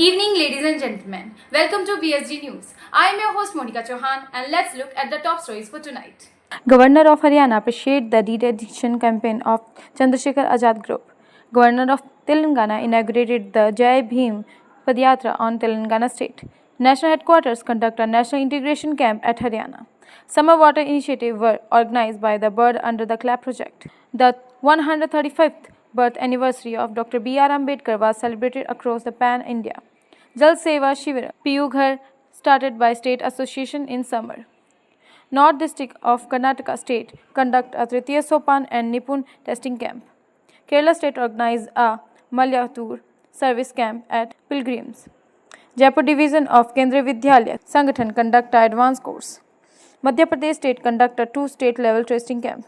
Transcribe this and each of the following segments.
Evening, ladies and gentlemen. Welcome to BSG News. I am your host Monica Chauhan, and let's look at the top stories for tonight. Governor of Haryana appreciated the dedication campaign of Chandrasekhar Azad Group. Governor of Telangana inaugurated the Jai Bhim Padyatra on Telangana state. National headquarters conduct a national integration camp at Haryana. Summer water initiative were organized by the Bird under the CLAP project. The 135th birth anniversary of Dr. B.R. Ambedkar was celebrated across the pan-India. Jal Seva Shivir Piyughar started by State Association in summer. North District of Karnataka State conduct a Tritiya Sopan and Nipun testing camp. Kerala State organized a Malyatur service camp at Pilgrims. Jaipur Division of Kendriya Vidyalaya Sangathan conduct a advanced course. Madhya Pradesh State conduct a 2 state level testing camp.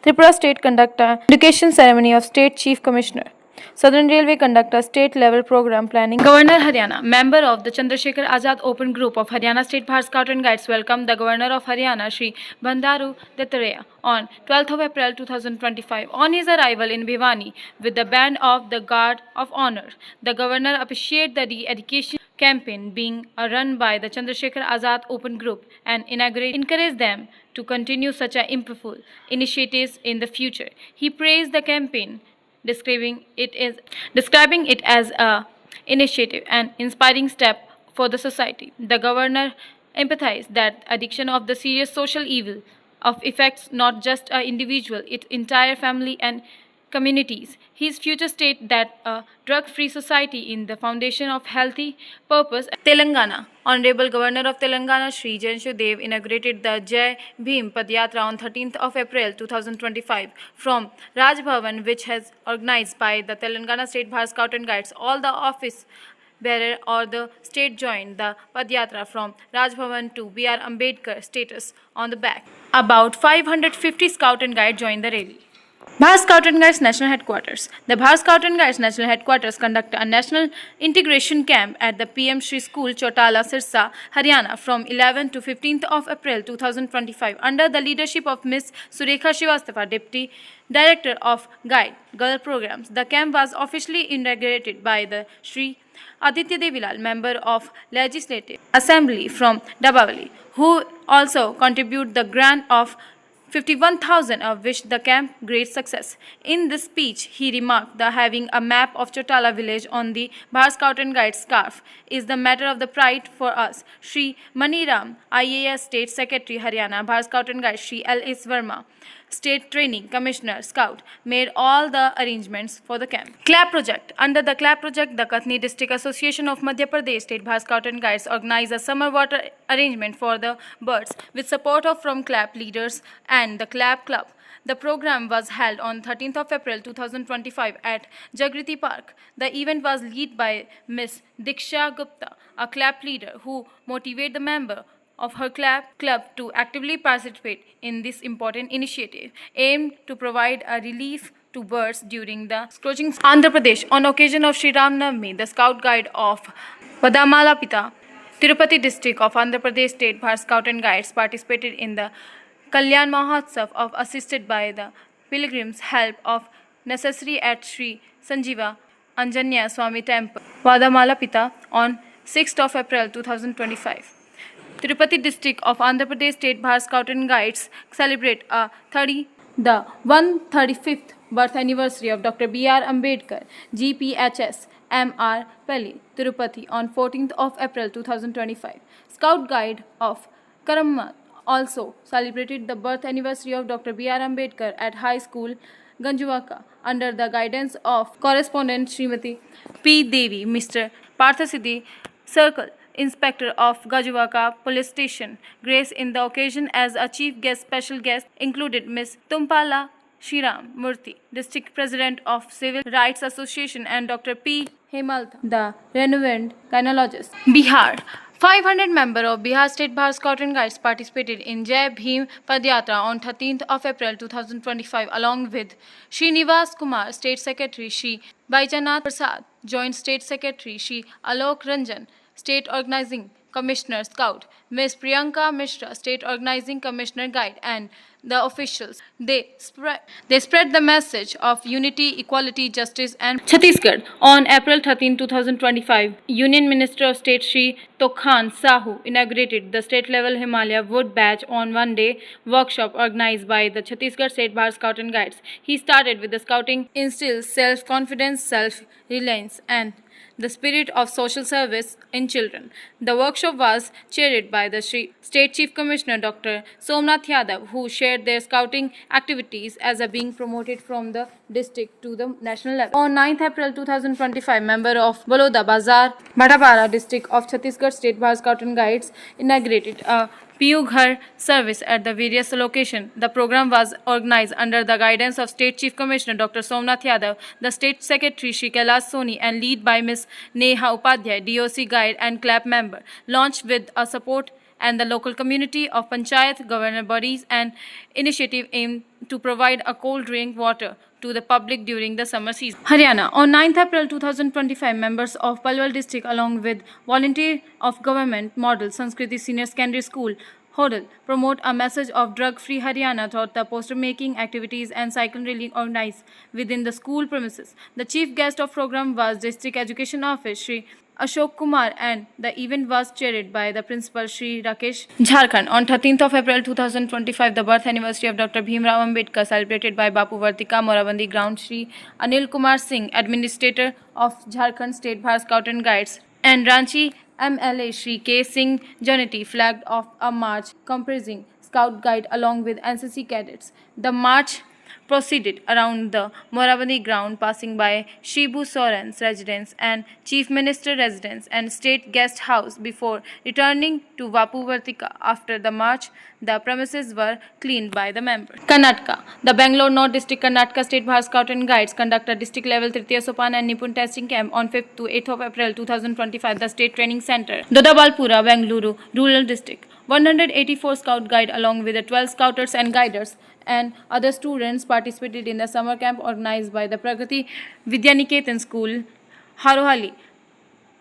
Tripura State conduct a education ceremony of State Chief Commissioner. Southern Railway conduct a state-level program planning. Governor Haryana, member of the Chandrasekhar Azad Open Group of Haryana State Bharat Scout and Guides, welcomed the Governor of Haryana, Shri Bandharu Dattreya, on 12th of April 2025 on his arrival in Bhiwani with the band of the Guard of Honor. The Governor appreciated the re-education campaign being run by the Chandrasekhar Azad Open Group and encouraged them to continue such impactful initiatives in the future. He praised the campaign, describing it as a initiative and inspiring step for the society. The governor empathized that addiction of the serious social evil of affects not just an individual, its entire family and communities. His future state that a drug-free society in the foundation of healthy purpose. Telangana. Honorable Governor of Telangana Shri Janshu Dev inaugurated the Jai Bhim Padyatra on 13th of April 2025 from Raj Bhavan, which has organized by the Telangana State Bharat Scout and Guides. All the office bearer or the state joined the Padyatra from Raj Bhavan to B.R. Ambedkar status on the back. About 550 Scout and Guide joined the rally. Bharat Scout and Guides National Headquarters. The Bharat Scout and Guides National Headquarters conduct a national integration camp at the PM Shri School, Chotala, Sirsa, Haryana from 11th to 15th of April 2025 under the leadership of Ms. Surekha Srivastava, Deputy Director of Guide Girl Programs. The camp was officially inaugurated by the Shri Aditya Devilal, Member of Legislative Assembly from Dabawali, who also contributed the grant of 51,000, of which the camp great success. In this speech, he remarked that having a map of Chotala village on the Bharat Scout and Guide scarf is the matter of the pride for us. Shri Maniram, IAS State Secretary Haryana Bharat Scout and Guide, Shri L.S. Verma, State Training Commissioner Scout, made all the arrangements for the camp. CLAP Project. Under the CLAP Project, the Kathni District Association of Madhya Pradesh State Bharat Scout and Guides organized a summer water arrangement for the birds with support from CLAP leaders and the CLAP Club. The program was held on 13th of April 2025 at Jagriti Park. The event was led by Ms. Diksha Gupta, a CLAP leader who motivated the member of her CLAP club to actively participate in this important initiative, aimed to provide a relief to birds during the scorching Andhra Pradesh. On occasion of Sri Ram Navami, the Scout Guide of Vadamalapita, Tirupati District of Andhra Pradesh State Bharat Scout and Guides participated in the Kalyan Mahotsav of assisted by the pilgrims' help of necessary at Sri Sanjeeva Anjanya Swami Temple, Vadamalapita on 6th of April 2025. Tirupati District of Andhra Pradesh State Bharat Scout and Guides celebrate the 135th birth anniversary of Dr. B.R. Ambedkar, GPHS, M.R. Pelli, Tirupati on 14th of April 2025. Scout Guide of Karammat also celebrated the birth anniversary of Dr. B.R. Ambedkar at High School, Ganjuaka, under the guidance of correspondent Srimati P. Devi, Mr. Parthasiddhi Circle Inspector of Gajuwaka Police Station. Grace in the occasion as a chief guest. Special guest included Ms. Tumpala Shriram Murthy, District President of Civil Rights Association, and Dr. P. Hemalta, the renowned gynecologist. Bihar. 500 members of Bihar State Bharat Scout and Guides participated in Jai Bhim Padyatra on 13th of April 2025 along with Srinivas Kumar, State Secretary Shri Baijanath Prasad, Joint State Secretary Shri Alok Ranjan, State Organizing Commissioner Scout, Ms. Priyanka Mishra, State Organizing Commissioner Guide, and the officials. They spread the message of unity, equality, justice, and Chhattisgarh. On April 13, 2025, Union Minister of State Shri Tokhan Sahu inaugurated the state-level Himalaya Wood Badge on one-day workshop organized by the Chhattisgarh State Bar Scout and Guides. He started with the scouting instills self-confidence, self-reliance, and the spirit of social service in children. The workshop was chaired by the State Chief Commissioner Dr. Somnath Yadav, who shared their scouting activities as are being promoted from the district to the national level. On 9th April 2025, member of Baloda Bazar, Bhatapara district of Chhattisgarh State Bar Scout and Guides inaugurated a PU Ghar service at the various locations. The program was organized under the guidance of State Chief Commissioner Dr. Somnath Yadav, the State Secretary Shri Kailash Soni, and led by Ms. Neha Upadhyay, DOC Guide and CLAP member. Launched with a support and the local community of Panchayat, governor bodies, and initiative aimed to provide a cold drink water to the public during the summer season. Haryana. On 9th April 2025, members of Palwal district along with volunteer of government model Sanskriti Senior Secondary School Hodal promote a message of drug-free Haryana through the poster-making activities and cycle rally organized within the school premises. The chief guest of program was District Education Officer Shri Ashok Kumar, and the event was chaired by the principal Shri Rakesh. Jharkhand. On 13th of April 2025, the birth anniversary of Dr. Bhimrao Ambedkar celebrated by Bapu Vartika, Morabandi ground. Shri Anil Kumar Singh, Administrator of Jharkhand State Bar Scout and Guides, and Ranchi MLA Shri K. Singh Janati flagged off a march comprising Scout Guide along with NCC cadets. The march proceeded around the Morabandi ground, passing by Shibu Soren's residence and Chief Minister residence and State Guest House before returning to Vapu Vartika. After the march, the premises were cleaned by the members. Karnataka. The Bangalore North District Karnataka State Bar Scout and Guides conducted district level Tritiya Sopan and Nipun testing camp on 5th to 8th of April 2025. The State Training Center, Dodabalpura, Bengaluru, Rural District. 184 Scout Guide along with the 12 Scouters and Guiders and other students participated in the summer camp organized by the Pragati Vidyaniketan School, Harohali,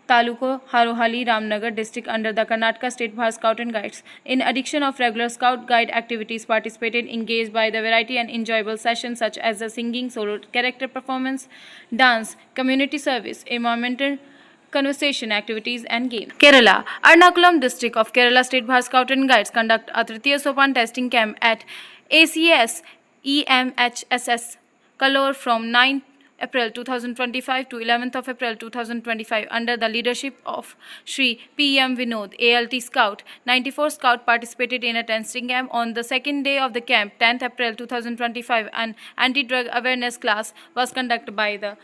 Taluko, Harohali, Ramnagar district under the Karnataka State Bar Scout and Guides. In addition of regular Scout Guide activities, participated engaged by the variety and enjoyable sessions such as the singing, solo character performance, dance, community service, environmental conversation activities and games. Kerala. Ernakulam district of Kerala State Bar Scout and Guides conduct a Tritiya Sopan testing camp at ACS EMHSS Kalor from 9th April 2025 to 11th of April 2025 under the leadership of Shri P.M. Vinod, ALT Scout. 94 Scout participated in a testing camp. On the second day of the camp, 10th April 2025, an anti-drug awareness class was conducted by the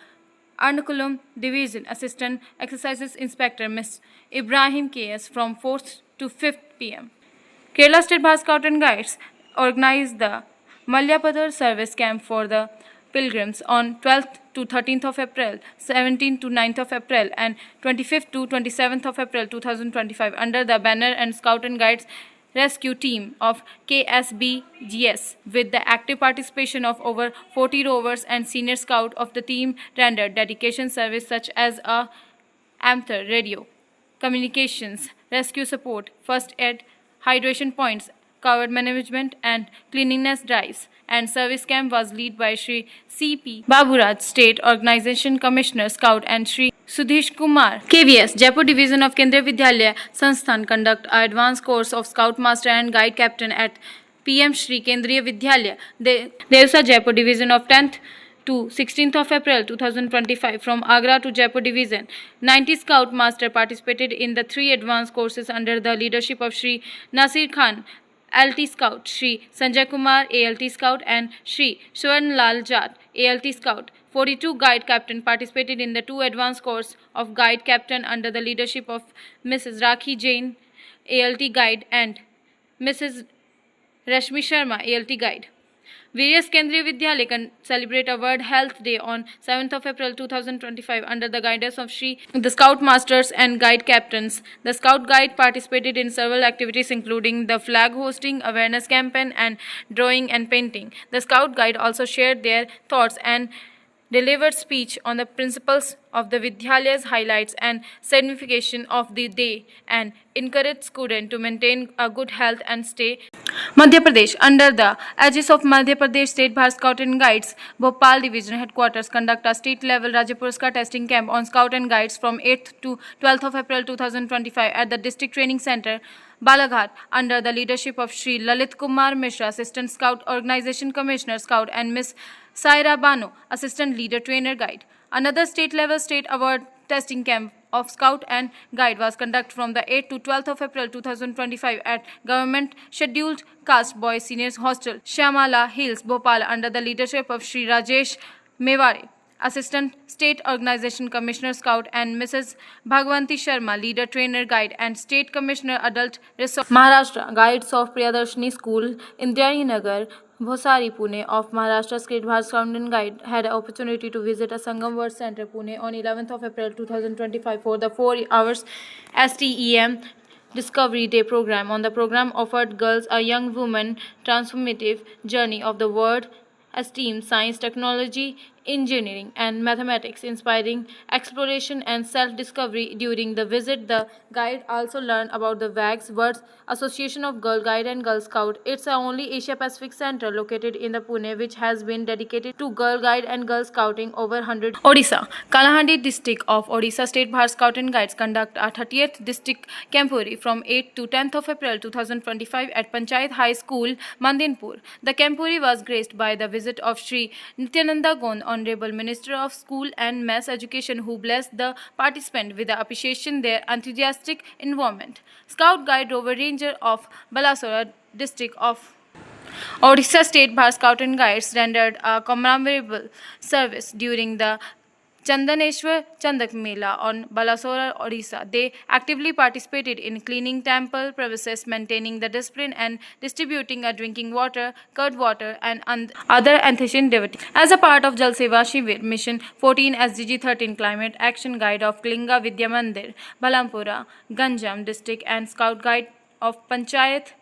Ernakulam Division Assistant Exercises Inspector Ms. Ibrahim K.S. from 4th to 5th p.m. Kerala State Bar Scout and Guides organized the Malyapadar service camp for the pilgrims on 12th to 13th of April, 17th to 9th of April, and 25th to 27th of April 2025 under the banner and Scout and Guides rescue team of KSBGS with the active participation of over 40 rovers and senior scout of the team rendered dedication service such as a AMTHR radio, communications, rescue support, first aid, hydration points, covered management and cleanliness drives, and service camp was led by Shri C.P. Baburaj, State Organization Commissioner Scout, and Shri Sudhish Kumar. KVS, Jaipur Division of Kendriya Vidyalaya Sansthan conduct an advanced course of Scout Master and Guide Captain at PM Shri Kendriya Vidyalaya, Devsa, Jaipur Division of 10th to 16th of April 2025 from Agra to Jaipur Division. 90 Scout Master participated in the 3 advanced courses under the leadership of Shri Nasir Khan, ALT Scout, Shri Sanjay Kumar, ALT Scout, and Shri Swarn Lal Jat, ALT Scout. 42 Guide Captain participated in the 2 advanced course of Guide Captain under the leadership of Mrs. Rakhi Jain, ALT Guide, and Mrs. Rashmi Sharma, ALT Guide. Various Kendriya Vidyalaya celebrate a World Health Day on 7th of April 2025 under the guidance of the Scout Masters and Guide Captains. The Scout Guide participated in several activities including the flag hosting, awareness campaign, and drawing and painting. The Scout Guide also shared their thoughts and delivered speech on the principles of the Vidyalayas, highlights and signification of the day, and encouraged students to maintain a good health and stay. Madhya Pradesh, under the aegis of Madhya Pradesh State Bharat Scout and Guides, Bhopal Division Headquarters conduct a state-level Rajya Puraskar testing camp on Scout and Guides from 8th to 12th of April 2025 at the District Training Center, Balaghat, under the leadership of Shri Lalit Kumar Mishra, Assistant Scout Organization Commissioner Scout, and Miss Saira Bano, Assistant Leader Trainer Guide. Another state-level state award testing camp of Scout and Guide was conducted from the 8th to 12th of April 2025 at Government Scheduled Caste Boys Seniors Hostel, Shyamala Hills, Bhopal, under the leadership of Shri Rajesh Meware, Assistant State Organization Commissioner Scout, and Mrs. Bhagwanti Sharma, Leader Trainer Guide, and State Commissioner Adult Resource. Maharashtra, Guides of Priyadarshini School, Indrayani Nagar, Bhosari, Pune of Maharashtra State Bharat Scout and Guide had an opportunity to visit a Sangam World Center, Pune on 11th of April 2025 for the 4 hours STEM Discovery Day program. On the program offered girls a young woman transformative journey of the world STEM, science, technology, engineering, and mathematics, inspiring exploration and self-discovery. During the visit, the guide also learned about the WAGS, Words Association of Girl Guide and Girl Scout. It's the only Asia-Pacific center located in the Pune which has been dedicated to Girl Guide and Girl Scouting over 100. Odisha, Kalahandi district of Odisha State Bharat Scout and Guides conduct a 30th district Campuri from 8th to 10th of April 2025 at Panchayat High School, Mandinpur. The Campuri was graced by the visit of Shri Nityananda Gond, Honorable Minister of School and Mass Education, who blessed the participants with the appreciation their enthusiastic involvement. Scout Guide Rover Ranger of Balasora district of Odisha State Bharat Scout and Guides rendered a commemorative service during the Chandaneshwar Chandak Mela on Balasora, Odisha. They actively participated in cleaning temple premises, maintaining the discipline, and distributing drinking water, curd water, and other ancient devotees. As a part of Jal Seva Shivir Mission 14 SDG 13 Climate Action Guide of Klinga Vidya Mandir, Balampura, Ganjam District, and Scout Guide of Panchayat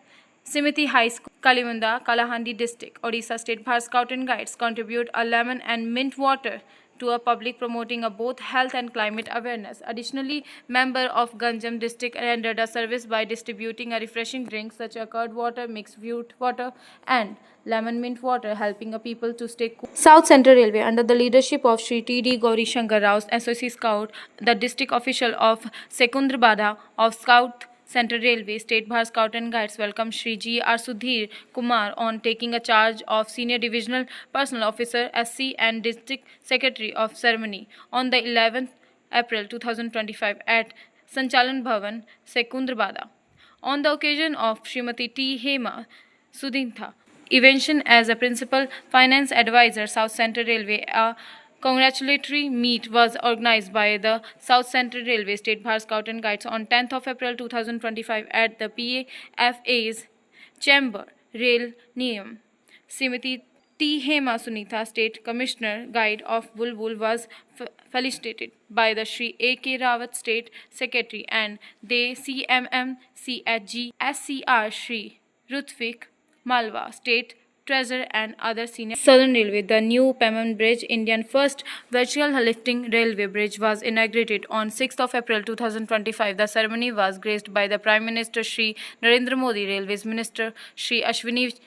Simiti High School, Kalimunda, Kalahandi District, Odisha State Bharat Scout and Guides contribute a lemon and mint water to a public promoting both health and climate awareness. Additionally, member of Ganjam district rendered a service by distributing a refreshing drink such as curd water, mixed fruit water, and lemon mint water, helping people to stay cool. South Central Railway, under the leadership of Sri T.D. Gauri Shankar Rao, SOC Scout, the district official of Sekundrabada of South Central Railway State Bharat Scout and Guides welcome Shri G. R. Sudhir Kumar on taking a charge of Senior Divisional Personnel Officer SC and District Secretary of Ceremony on the 11th April 2025 at Sanchalan Bhavan, Sekundrabada. On the occasion of Srimati T. Hema Sudhintha Evention as a Principal Finance Advisor, South Central Railway, a congratulatory meet was organized by the South Central Railway State Bharat Scout and Guides on 10th of April 2025 at the PAFA's Chamber, Rail Niyam. Srimati T. Hema Sunitha, State Commissioner Guide of Bulbul, was felicitated by the Shri A. K. Rawat, State Secretary, and the CMM CHG SCR Shri Rutvik Malwa, State Treasurer, and other senior. Southern Railway, the new Payment Bridge, Indian first vertical lifting railway bridge, was inaugurated on 6th of April 2025. The ceremony was graced by the Prime Minister Shri Narendra Modi, Railways Minister Shri Ashwini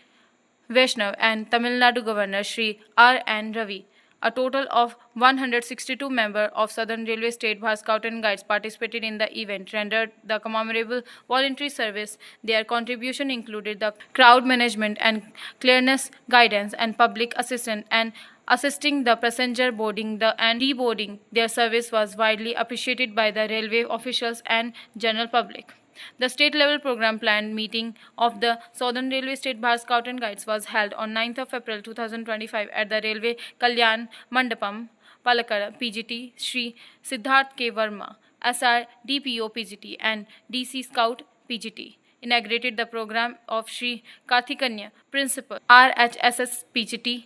Vaishnav, and Tamil Nadu Governor Shri R. N. Ravi. A total of 162 members of Southern Railway State Bharat Scout and Guides participated in the event, rendered the commemorable voluntary service. Their contribution included the crowd management and clearness guidance and public assistance and assisting the passenger boarding and deboarding. Their service was widely appreciated by the railway officials and general public. The state-level program planned meeting of the Southern Railway State Bharat Scout and Guides was held on 9th of April 2025 at the Railway Kalyan Mandapam, Palakkad. PGT Shri Siddharth K. Verma, SR DPO PGT, and DC Scout PGT inaugurated the program of Shri Karthikanya, Principal, RHSS PGT,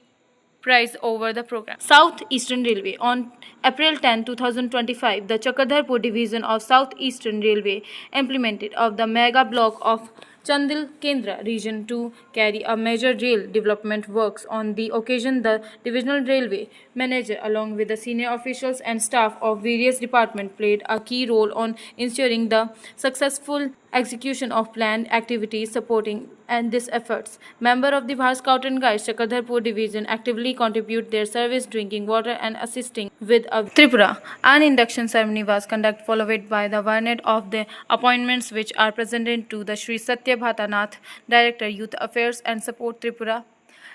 prize over the program. South Eastern Railway, on April 10, 2025, the Chakradharpur division of South Eastern Railway implemented of the mega block of Chandil Kendra region to carry a major rail development works. On the occasion, the divisional railway manager, along with the senior officials and staff of various departments, played a key role on ensuring the successful execution of planned activities supporting and these efforts. Members of the Bharat Scout and Guides Chakradharpur division actively contribute their service, drinking water and assisting with a Tripura. An induction ceremony was conducted followed by the vernet of the appointments which are presented to the Sri Satya Bhatanath, Director Youth Affairs and Support Tripura,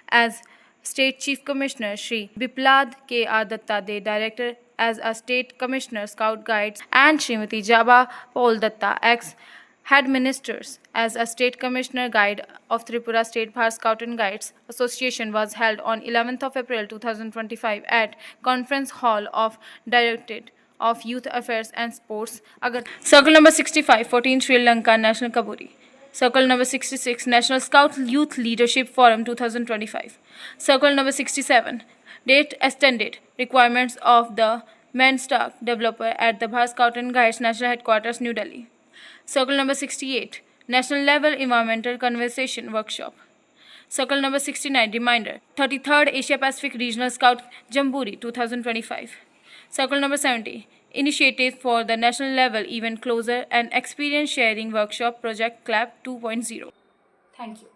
as State Chief Commissioner Sri Biplad K. R. Datta, the Director as a State Commissioner Scout Guides, and Srimati Jaba Paul Datta, ex Head Ministers as a State Commissioner Guide of Tripura State Bharat Scout and Guides Association was held on 11th of April 2025 at Conference Hall of Directorate of Youth Affairs and Sports, Agartala. Circle number 65, 14 Sri Lanka National Kaburi. Circle number 66, National Scout Youth Leadership Forum 2025. Circle number 67, date extended, requirements of the main stock developer at the Bharat Scout and Guides National Headquarters, New Delhi. Circle number 68, National Level Environmental Conversation Workshop. Circle number 69, reminder, 33rd Asia Pacific Regional Scout Jamboree 2025. Circle number 70, initiative for the national level event closer and experience sharing workshop project CLAP 2.0. Thank you.